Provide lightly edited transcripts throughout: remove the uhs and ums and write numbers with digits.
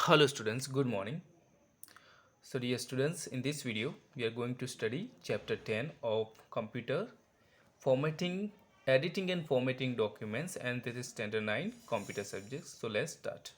Hello students, good morning. So dear students, in this video we are going to study chapter 10 of computer formatting, editing and formatting documents, and this is standard 9 computer subjects. So let's start.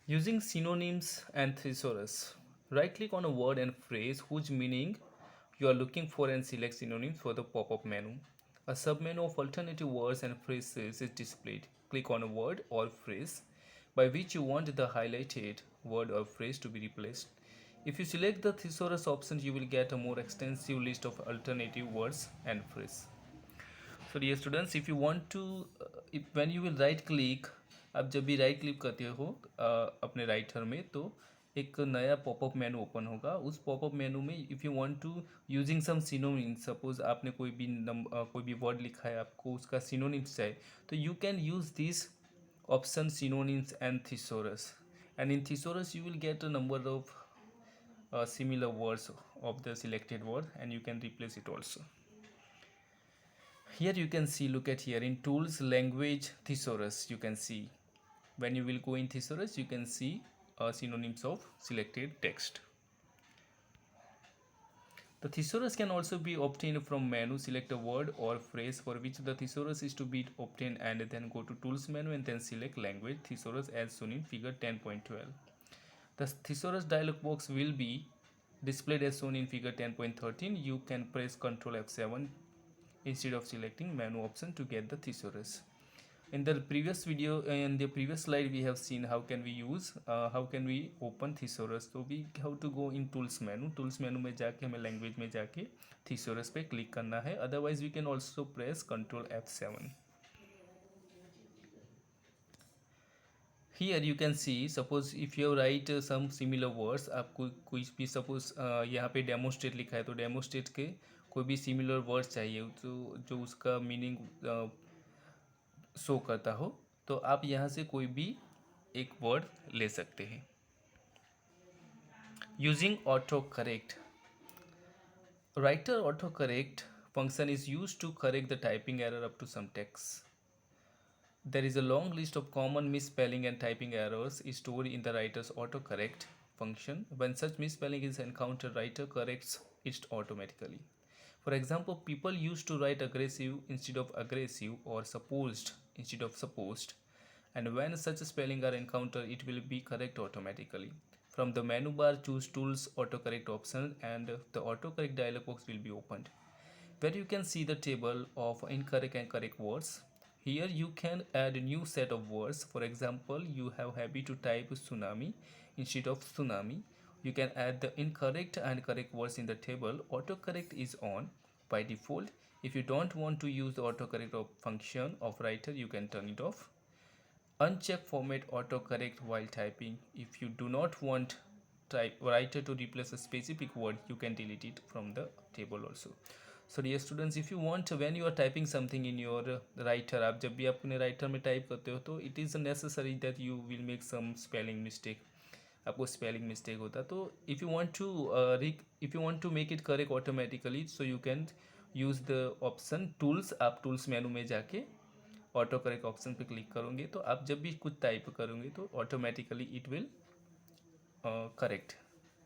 Using synonyms and thesaurus. Right click on a word and phrase whose meaning you are looking for and select synonyms for the pop-up menu. A submenu of alternative words and phrases is displayed. Click on a word or phrase by which you want the highlighted word or phrase to be replaced. If you select the thesaurus option, you will get a more extensive list of alternative words and phrases. So dear students, if you want to if when you will right click, आप जब भी right click करते हो अपने writer में, तो एक नया पॉपअप मेनू ओपन होगा. उस पॉपअप मेनू में if you want to using some synonyms, suppose आपने कोई भी वर्ड लिखा है, आपको उसका सिनोनिम्स चाहिए, तो you can use this option synonyms and thesaurus, and in thesaurus you will get a number of similar words of the selected word, and you can replace it also. Here you can see, look at here in tools language thesaurus, you can see when you will go in thesaurus you can see synonyms of selected text. The thesaurus can also be obtained from menu. Select a word or phrase for which the thesaurus is to be obtained and then go to tools menu and then select language thesaurus as shown in figure 10.12. The thesaurus dialog box will be displayed as shown in figure 10.13. You can press Ctrl F7 instead of selecting menu option to get the thesaurus. In the previous video, in the previous slide, we have seen how can we use how can we open thesaurus. So we have to go in tools menu में जाके हमें language में जाके thesaurus पे click करना है. Otherwise we can also press Ctrl F7. Here you can see, suppose if you write some similar words, आपको कोई भी suppose यहाँ पे demonstrate लिखा है, तो demonstrate के कोई भी similar words चाहिए तो जो उसका meaning शो करता हो, तो आप यहाँ से कोई भी एक वर्ड ले सकते हैं. Using auto correct. Writer auto correct function is used to correct the typing error up to some text. There is a long list of common misspelling and typing errors stored in the writer's autocorrect function. When such misspelling is encountered, writer corrects it automatically. For example, people used to write aggressive instead of aggressive or supposed instead of supposed, and when such spelling are encountered, it will be correct automatically. From the menu bar, choose Tools Autocorrect option and the autocorrect dialog box will be opened, where you can see the table of incorrect and correct words. Here you can add a new set of words. For example, you have habit to type tsunami instead of tsunami. You can add the incorrect and correct words in the table. Autocorrect is on by default. If you don't want to use the autocorrect function of writer, you can turn it off. Uncheck format autocorrect while typing. If you do not want writer to replace a specific word, you can delete it from the table also. So dear students, if you want, when you are typing something in your writer, आप जब भी अपने writer में type करते हो, तो it is necessary that you will make some spelling mistake. आपको spelling mistake होता, तो if you want to make it correct automatically, so you can use the option tools. आप tools menu में जाके ऑटो करेक्ट ऑप्शन पे click करोगे, तो आप जब भी कुछ टाइप करोगे तो ऑटोमेटिकली इट विल करेक्ट,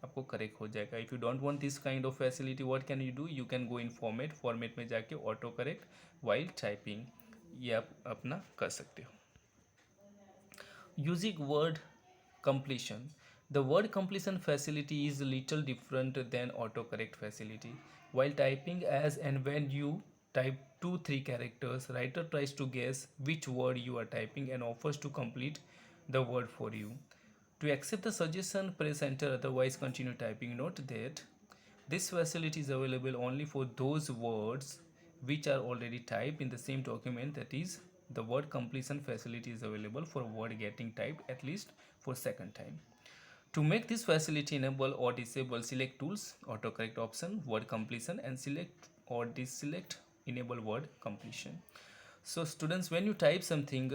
आपको करेक्ट हो जाएगा. If you don't want this kind of facility, what can you do? You can go in format में जाके ऑटो करेक्ट वाइल टाइपिंग, ये आप अपना कर सकते हो. Using word completion. The word completion facility is little different than autocorrect facility. While typing, as and when you type 2-3 characters, writer tries to guess which word you are typing and offers to complete the word for you. To accept the suggestion, press enter, otherwise continue typing. Note that this facility is available only for those words which are already typed in the same document. That is, the word completion facility is available for word getting typed at least for second time. To make this facility enable or disable, select Tools, Autocorrect option, Word Completion, and select or deselect Enable Word Completion. So students, when you type something,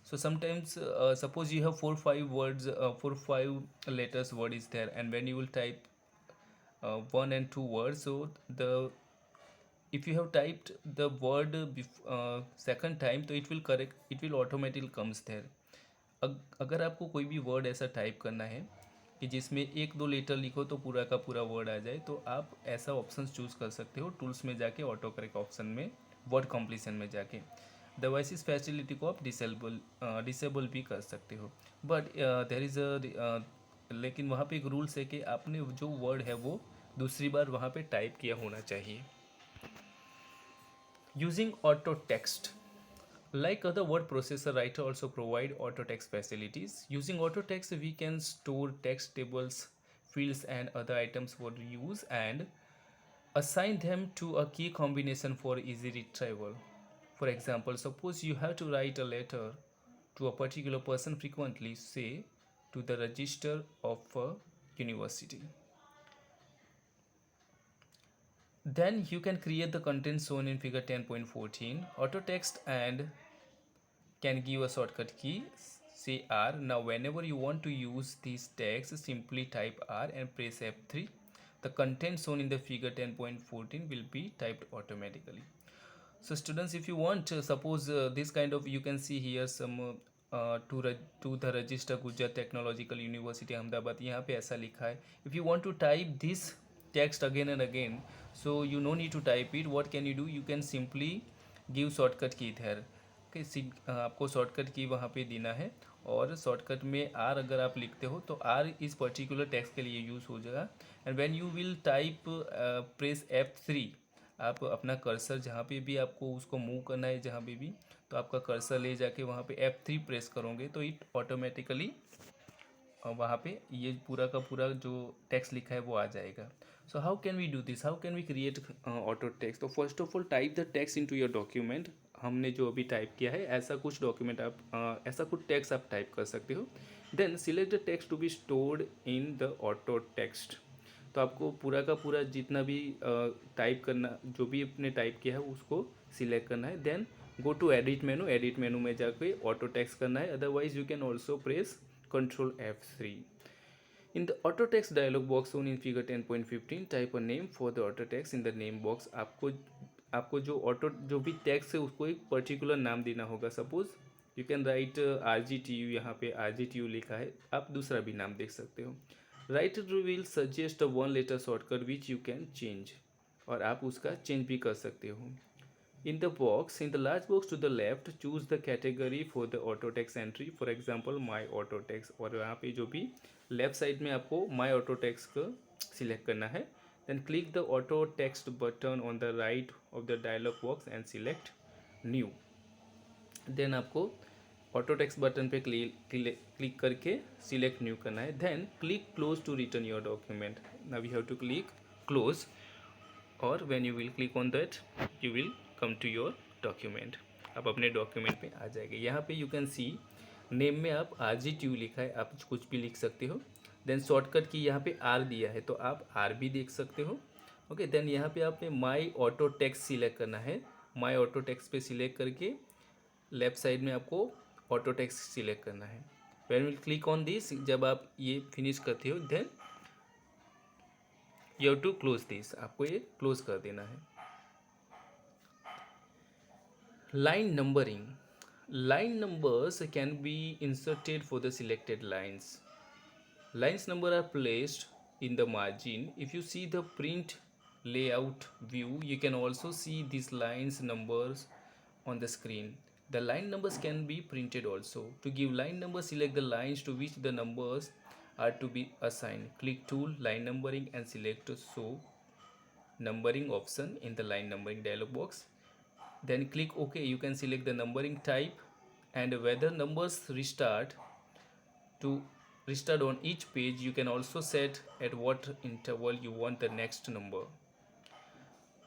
so sometimes suppose you have 4-5 words, 4-5 letters word is there, and when you will type 1 and 2 words, so the if you have typed the word second time, so it will correct, it will automatically comes there. अगर आपको कोई भी word ऐसा type करना है कि जिसमें एक दो लेटर लिखो तो पूरा का पूरा वर्ड आ जाए, तो आप ऐसा ऑप्शन चूज़ कर सकते हो टूल्स में जाके, ऑटो करेक्ट ऑप्शन में, वर्ड कॉम्प्लीसन में जाके। अदरवाइज इस फैसिलिटी को आप डिसेबल भी कर सकते हो। बट देर इज़ लेकिन वहाँ पे एक रूल्स है कि आपने जो वर्ड है वो दूसरी बार वहाँ पे टाइप किया होना चाहिए। Using auto text. Like other word processor, writer also provide auto text facilities. Using auto text, we can store text tables, fields, and other items for use and assign them to a key combination for easy retrieval. For example, suppose you have to write a letter to a particular person frequently, say to the register of a university. Then you can create the content shown in figure 10.14. Auto text and can give a shortcut key, say R. Now whenever you want to use these tags, simply type R and press F3. The content shown in the figure 10.14 will be typed automatically. So students, if you want, suppose this kind of, you can see here some to the register Gujarat Technological University Ahmedabad, यहाँ पे ऐसा लिखा है. If you want to type this text again and again, so you no need to type it. What can you do? You can simply give shortcut key there. Okay, आपको shortcut की वहाँ पे देना है, और शॉर्टकट में are अगर आप लिखते हो तो आर इस पर्टिकुलर टेक्स्ट के लिए यूज़ हो जाएगा. And when you will type press F3, आप अपना कर्सर जहाँ पे भी आपको उसको मूव करना है, जहाँ पे भी, तो आपका कर्सर ले जाके वहाँ पे F3 प्रेस करोगे तो इट ऑटोमेटिकली वहाँ पे ये पूरा का पूरा जो टेक्स्ट लिखा है वो आ जाएगा. So how can we do this, how can we create auto text? तो first of all type the text into your document. हमने जो अभी टाइप किया है ऐसा कुछ डॉक्यूमेंट आप ऐसा कुछ टेक्स्ट आप टाइप कर सकते हो. Then select the text to be stored in the auto text. तो आपको पूरा का पूरा जितना भी टाइप करना, जो भी आपने टाइप किया है उसको सिलेक्ट करना है. Then go to edit menu, edit menu में जाके ऑटो टेक्स्ट करना है. Otherwise you can also press Control F3. In the auto text dialog box shown in figure 10.15, type a name for the auto text in the name box. आपको जो भी text है उसको एक पर्टिकुलर नाम देना होगा. Suppose you can write RGTU, यहाँ पे RGTU लिखा है, आप दूसरा भी नाम देख सकते हो. Writer will suggest a one letter shortcut which you can change, और आप उसका चेंज भी कर सकते हो. In the large box to the left, choose the category for the auto text entry. For example, my auto text. और यहाँ पे जो भी लेफ्ट साइड में आपको my auto text को सिलेक्ट करना है. Then click the auto text button on the right of the dialog box and select new. Then आपको auto text बटन पे क्लिक करके select new करना है. Then click close to return your document. Now you have to click close, or when you will click on that, you will come to your document. आप अपने document पे आ जाएंगे. यहाँ पे यू कैन सी नेम में आप RGTU लिखा है, आप कुछ भी लिख सकते हो. देन शॉर्टकट की यहाँ पे R दिया है तो आप R भी देख सकते हो. ओके, देन यहाँ पे आपने माई ऑटो टेक्स्ट सिलेक्ट करना है. माई ऑटो टेक्स्ट पे सिलेक्ट करके लेफ्ट साइड में आपको ऑटो टेक्स्ट सिलेक्ट करना है. When will click on this, जब आप ये फिनिश करते हो then you have to close this, आपको ये क्लोज कर देना है. Line numbering. Line numbers can be inserted for the selected lines. Lines number are placed in the margin. If you see the print layout view, you can also see these lines numbers on the screen. The line numbers can be printed also. To give line number, select the lines to which the numbers are to be assigned. Click tool, line numbering, and select show numbering option in the line numbering dialog box. Then click OK. You can select the numbering type and whether numbers restart on each page. You can also set at what interval you want the next number.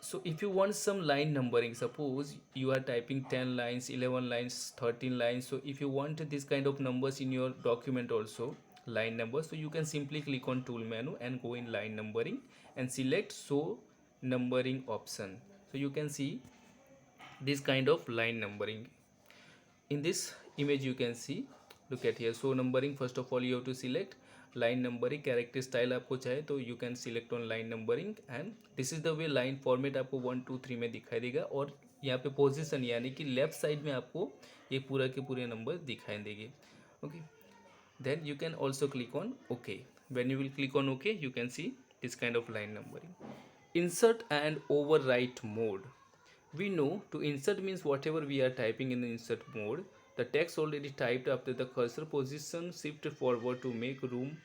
So if you want some line numbering, suppose you are typing 10 lines, 11 lines, 13 lines. So if you want this kind of numbers in your document also, line numbers, so you can simply click on tool menu and go in line numbering and select show numbering option. So you can see this kind of line numbering. In this image you can see, look at here, show numbering. First of all you have to select line numbering. character style आपको चाहे तो you can select on line numbering and this is the way line format आपको 1 2 3 में दिखाई देगा. और यहाँ पे पोजीशन यानी कि लेफ्ट साइड में आपको ये पूरा के पूरे नंबर दिखाई देंगे. Okay, then you can also click on OK. When you will click on OK, you can see this kind of line numbering. Insert and overwrite mode. We know to insert means whatever we are typing in the insert mode, the text already typed after the cursor position shift forward to make room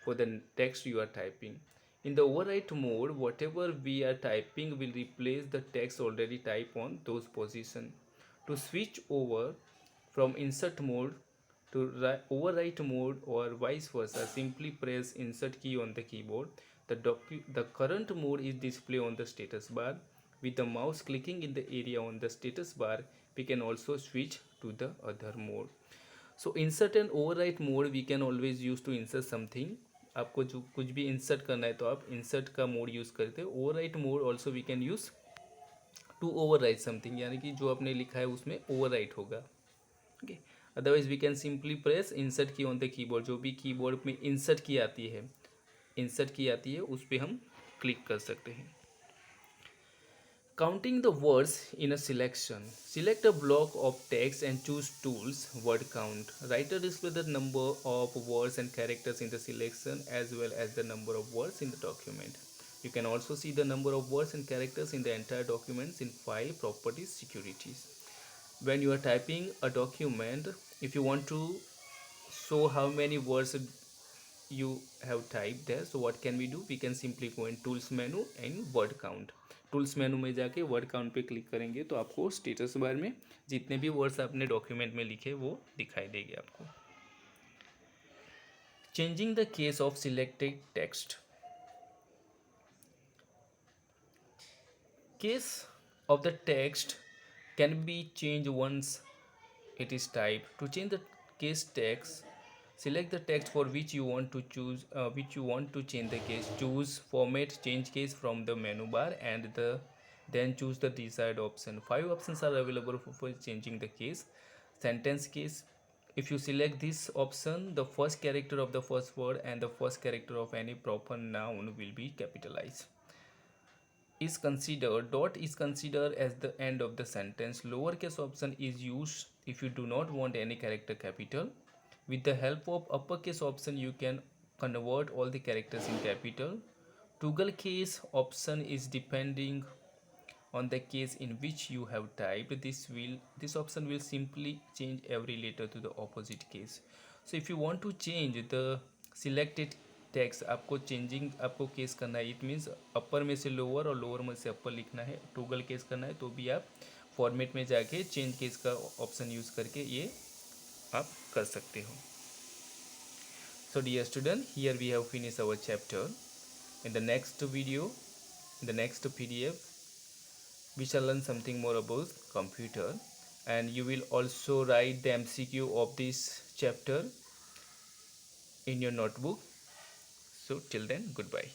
for the text you are typing. In the overwrite mode, whatever we are typing will replace the text already typed on those position. To switch over from insert mode to overwrite mode or vice versa, simply press insert key on the keyboard. The current mode is displayed on the status bar. With the mouse clicking in the area on the status bar, we can also switch to the other mode. So insert and overwrite mode we can always use to insert something. आपको जो कुछ भी insert करना है तो आप insert का mode use करते हो. Overwrite mode also we can use to overwrite something, यानी कि जो आपने लिखा है उसमें ओवरराइट होगा. Okay, otherwise we can simply press insert key on the keyboard. जो भी कीबोर्ड में इंसर्ट की आती है, उस पर हम क्लिक कर सकते हैं. Counting the words in a selection. Select a block of text and choose tools word count. Writer display the number of words and characters in the selection as well as the number of words in the document. You can also see the number of words and characters in the entire documents in File, Properties, Securities. When you are typing a document, if you want to show how many words you have typed there, so what can we do? We can simply go in Tools menu and Word Count. Tools menu में जाके word count पे click करेंगे तो आपको status bar में जितने भी words आपने डॉक्यूमेंट में लिखे वो दिखाई देंगे आपको. Changing the case of selected text. Case of the text can be changed once it is typed. To change the case text, select the text for which you want to change the case. Choose format change case from the menu bar and then choose the desired option. 5 options are available for changing the case. Sentence case. If you select this option, the first character of the first word and the first character of any proper noun will be capitalized. Dot is considered as the end of the sentence. Lowercase option is used if you do not want any character capital. With the help of uppercase option, you can convert all the characters in capital. Toggle case option is depending on the case in which you have typed. This option will simply change every letter to the opposite case. So if you want to change the selected text, आपको case करना है. It means अपर में से lower और lower में से अपर लिखना है, टोगल केस करना है, तो भी आप फॉर्मेट में जाके चेंज केस का ऑप्शन यूज़ करके ये आप कर सकते हो. So dear student, here we have finish our chapter. In the next video, in the next PDF, we shall learn something more about computer, and you will also write the MCQ of this chapter in your notebook. So till then, goodbye.